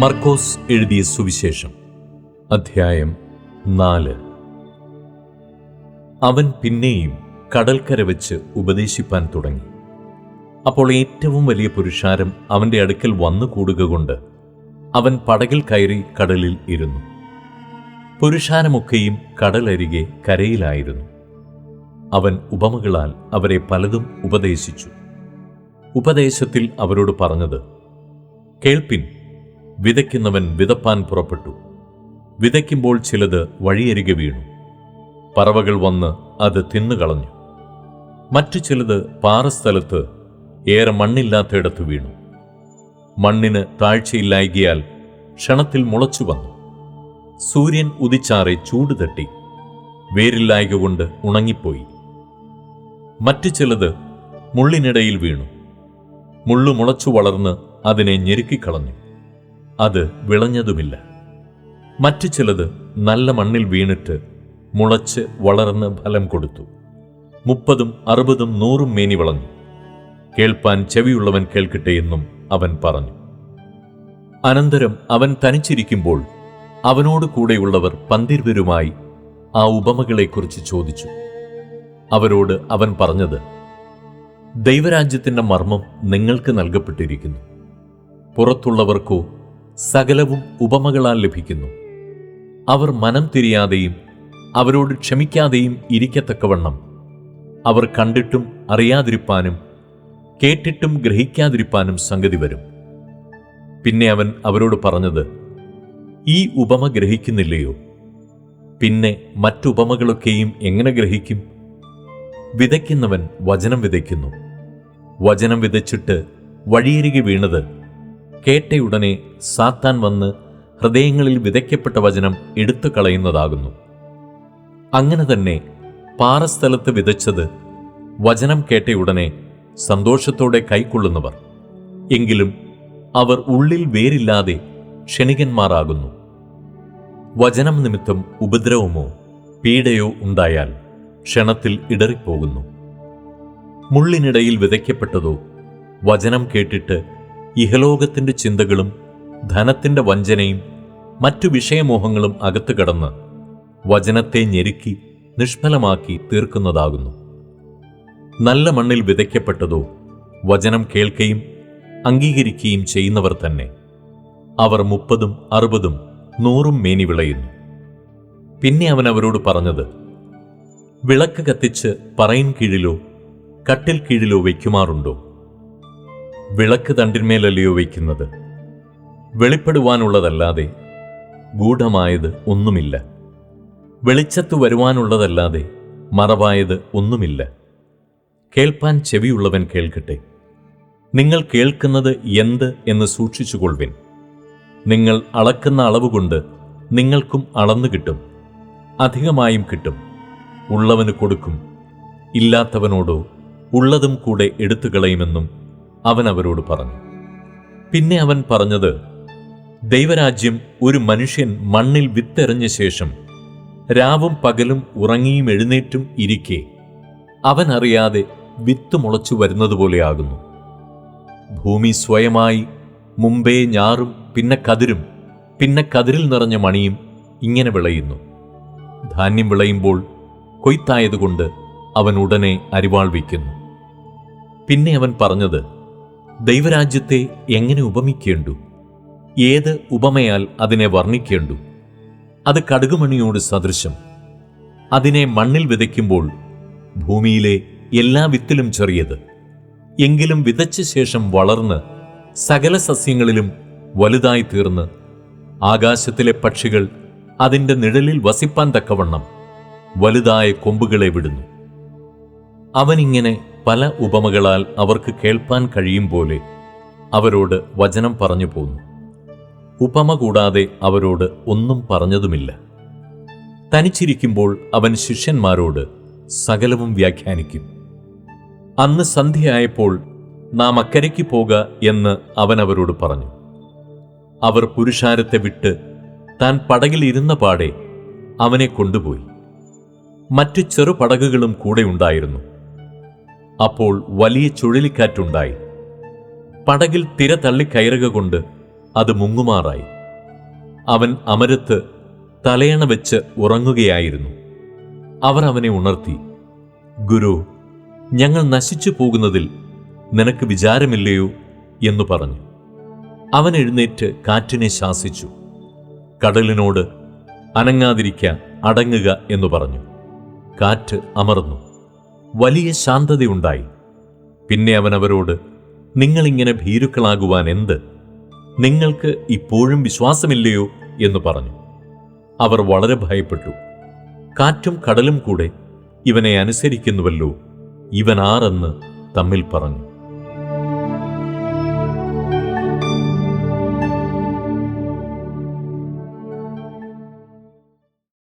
മർക്കോസ് എഴുതിയ സുവിശേഷം അധ്യായം 4. അവൻ പിന്നെയും കടൽക്കര വെച്ച് ഉപദേശിപ്പാൻ തുടങ്ങി. അപ്പോൾ ഏറ്റവും വലിയ പുരുഷാരം അവൻ്റെ അടുക്കൽ വന്നു കൂടുക കൊണ്ട് അവൻ പടകിൽ കയറി കടലിൽ ഇരുന്നു. പുരുഷാരമൊക്കെയും കടലരികെ കരയിലായിരുന്നു. അവൻ ഉപമകളാൽ അവരെ പലതും ഉപദേശിച്ചു. ഉപദേശത്തിൽ അവരോട് പറഞ്ഞത്: കേൾപ്പിൻ, വിതയ്ക്കുന്നവൻ വിതപ്പാൻ പുറപ്പെട്ടു. വിതയ്ക്കുമ്പോൾ ചിലത് വഴിയരികെ വീണു. പറവകൾ വന്ന് അത് തിന്നുകളഞ്ഞു. മറ്റു ചിലത് പാറസ്ഥലത്ത് ഏറെ മണ്ണില്ലാത്തയിടത്ത് വീണു. മണ്ണിന് താഴ്ചയില്ലായ്കയാൽ ക്ഷണത്തിൽ മുളച്ചു വന്നു. സൂര്യൻ ഉദിച്ചാറെ ചൂട് തട്ടി വേരില്ലായ്ക കൊണ്ട് ഉണങ്ങിപ്പോയി. മറ്റു ചിലത് മുള്ളിനിടയിൽ വീണു. മുള്ളു മുളച്ചു വളർന്ന് അതിനെ ഞെരുക്കിക്കളഞ്ഞു. അത് വിളഞ്ഞതുമില്ല. മറ്റു ചിലത് നല്ല മണ്ണിൽ വീണിട്ട് മുളച്ച് വളർന്ന് ഫലം കൊടുത്തു. 30, 60, 100 മേനി വിളഞ്ഞു. കേൾപ്പാൻ ചെവിയുള്ളവൻ കേൾക്കട്ടെ എന്നും അവൻ പറഞ്ഞു. അനന്തരം അവൻ തനിച്ചിരിക്കുമ്പോൾ അവനോട് കൂടെയുള്ളവർ പന്തിരുവരുമായി ആ ഉപമകളെക്കുറിച്ച് ചോദിച്ചു. അവരോട് അവൻ പറഞ്ഞത്: ദൈവരാജ്യത്തിൻ്റെ മർമ്മം നിങ്ങൾക്ക് നൽകപ്പെട്ടിരിക്കുന്നു. പുറത്തുള്ളവർക്കോ സകലവും ഉപമകളാൽ ലഭിക്കുന്നു. അവർ മനം തിരിയാതെയും അവരോട് ക്ഷമിക്കാതെയും ഇരിക്കത്തക്കവണ്ണം അവർ കണ്ടിട്ടും അറിയാതിരിപ്പാനും കേട്ടിട്ടും ഗ്രഹിക്കാതിരിപ്പാനും സംഗതി വരും. പിന്നെ അവൻ അവരോട് പറഞ്ഞത്: ഈ ഉപമ ഗ്രഹിക്കുന്നില്ലയോ? പിന്നെ മറ്റുപമകളൊക്കെയും എങ്ങനെ ഗ്രഹിക്കും? വിതയ്ക്കുന്നവൻ വചനം വിതയ്ക്കുന്നു. വചനം വിതച്ചിട്ട് വഴിയരികെ വീണത് കേട്ടയുടനെ സാത്താൻ വന്ന് ഹൃദയങ്ങളിൽ വിതയ്ക്കപ്പെട്ട വചനം എടുത്തു കളയുന്നതാകുന്നു. അങ്ങനെ തന്നെ പാറസ്ഥലത്ത് വിതച്ചത് വചനം കേട്ടയുടനെ സന്തോഷത്തോടെ കൈക്കൊള്ളുന്നവർ. എങ്കിലും അവർ ഉള്ളിൽ വേരില്ലാതെ ക്ഷണികന്മാരാകുന്നു. വചനം നിമിത്തം ഉപദ്രവമോ പീഡയോ ഉണ്ടായാൽ ക്ഷണത്തിൽ ഇടറിപ്പോകുന്നു. മുള്ളിനിടയിൽ വിതയ്ക്കപ്പെട്ടതോ വചനം കേട്ടിട്ട് ഇഹലോകത്തിൻ്റെ ചിന്തകളും ധനത്തിൻ്റെ വഞ്ചനയും മറ്റു വിഷയമോഹങ്ങളും അകത്തു കടന്ന് വചനത്തെ ഞെരുക്കി നിഷ്ഫലമാക്കി തീർക്കുന്നതാകുന്നു. നല്ല മണ്ണിൽ വിതയ്ക്കപ്പെട്ടതോ വചനം കേൾക്കുകയും അംഗീകരിക്കുകയും ചെയ്യുന്നവർ തന്നെ. അവർ 30, 60, 100 മേനി വിളയുന്നു. പിന്നെ അവൻ അവരോട് പറഞ്ഞത്: വിളക്ക് കത്തിച്ച് പറയിൻ കീഴിലോ കട്ടിൽ കീഴിലോ വയ്ക്കുമാറുണ്ടോ? വിളക്ക് തണ്ടിന്മേലല്ലയോ വയ്ക്കുന്നത്? വെളിപ്പെടുവാനുള്ളതല്ലാതെ ഗൂഢമായത് ഒന്നുമില്ല. വെളിച്ചത്തു വരുവാനുള്ളതല്ലാതെ മറവായത് ഒന്നുമില്ല. കേൾപ്പാൻ ചെവിയുള്ളവൻ കേൾക്കട്ടെ. നിങ്ങൾ കേൾക്കുന്നത് എന്ത് എന്ന് സൂക്ഷിച്ചുകൊള്ളുവിൻ. നിങ്ങൾ അളക്കുന്ന അളവുകൊണ്ട് നിങ്ങൾക്കും അളന്നു കിട്ടും, അധികമായും കിട്ടും. ഉള്ളവന് കൊടുക്കും, ഇല്ലാത്തവനോടോ ഉള്ളതും കൂടെ എടുത്തുകളയുമെന്നും അവൻ അവരോട് പറഞ്ഞു. പിന്നെ അവൻ പറഞ്ഞത്: ദൈവരാജ്യം ഒരു മനുഷ്യൻ മണ്ണിൽ വിത്തെറിഞ്ഞ ശേഷം രാവും പകലും ഉറങ്ങിയും എഴുന്നേറ്റും ഇരിക്കെ അവൻ അറിയാതെ വിത്ത് മുളച്ചു വരുന്നതുപോലെയാകുന്നു. ഭൂമി സ്വയമായി മുമ്പേ ഞാറും പിന്നെ കതിരും പിന്നെ കതിരിൽ നിറഞ്ഞ മണിയും ഇങ്ങനെ വിളയുന്നു. ധാന്യം വിളയുമ്പോൾ കൊയ്ത്തായതുകൊണ്ട് അവൻ ഉടനെ അരിവാൾ വയ്ക്കുന്നു. പിന്നെ അവൻ പറഞ്ഞത്: ദൈവരാജ്യത്തെ എങ്ങനെ ഉപമിക്കേണ്ടു? ഏത് ഉപമയാൽ അതിനെ വർണ്ണിക്കേണ്ടു? അത് കടുകുമണിയോട് സദൃശം. അതിനെ മണ്ണിൽ വിതയ്ക്കുമ്പോൾ ഭൂമിയിലെ എല്ലാ വിത്തിലും ചെറിയത്, എങ്കിലും വിതച്ച ശേഷം വളർന്ന് സകല സസ്യങ്ങളിലും വലുതായി തീർന്ന് ആകാശത്തിലെ പക്ഷികൾ അതിൻ്റെ നിഴലിൽ വസിപ്പാൻ തക്കവണ്ണം വലുതായ കൊമ്പുകളെ വിടുന്നു. അവനിങ്ങനെ പല ഉപമകളാൽ അവർക്ക് കേൾപ്പാൻ കഴിയും പോലെ അവരോട് വചനം പറഞ്ഞു പോന്നു. ഉപമ കൂടാതെ അവരോട് ഒന്നും പറഞ്ഞതുമില്ല. തനിച്ചിരിക്കുമ്പോൾ അവൻ ശിഷ്യന്മാരോട് സകലവും വ്യാഖ്യാനിക്കും. അന്ന് സന്ധ്യയായപ്പോൾ നാം അക്കരയ്ക്ക് പോക എന്ന് അവൻ അവരോട് പറഞ്ഞു. അവർ പുരുഷാരത്തെ വിട്ട് താൻ പടകിൽ ഇരുന്ന പാടെ അവനെ കൊണ്ടുപോയി. മറ്റു ചെറുപടകുകളും കൂടെ ഉണ്ടായിരുന്നു. അപ്പോൾ വലിയ ചുഴലിക്കാറ്റുണ്ടായി. പടകിൽ തിര തള്ളിക്കയറുക കൊണ്ട് അത് മുങ്ങുമാറായി. അവൻ അമരത്ത് തലയണ വെച്ച് ഉറങ്ങുകയായിരുന്നു. അവർ അവനെ ഉണർത്തി, ഗുരു, ഞങ്ങൾ നശിച്ചു പോകുന്നതിൽ നിനക്ക് വിചാരമില്ലയോ എന്നു പറഞ്ഞു. അവൻ എഴുന്നേറ്റ് കാറ്റിനെ ശാസിച്ചു, കടലിനോട് അനങ്ങാതിരിക്ക, അടങ്ങുക എന്നു പറഞ്ഞു. കാറ്റ് അമർന്നു, വലിയ ശാന്തതയുണ്ടായി. പിന്നെ അവൻ അവരോട്, നിങ്ങളിങ്ങനെ ഭീരുക്കളാകുവാൻ എന്ത്? നിങ്ങൾക്ക് ഇപ്പോഴും വിശ്വാസമില്ലയോ എന്നു പറഞ്ഞു. അവർ വളരെ ഭയപ്പെട്ടു. കാറ്റും കടലും കൂടെ ഇവനെ അനുസരിക്കുന്നുവല്ലോ, ഇവൻ ആരെന്ന് തമ്മിൽ പറഞ്ഞു.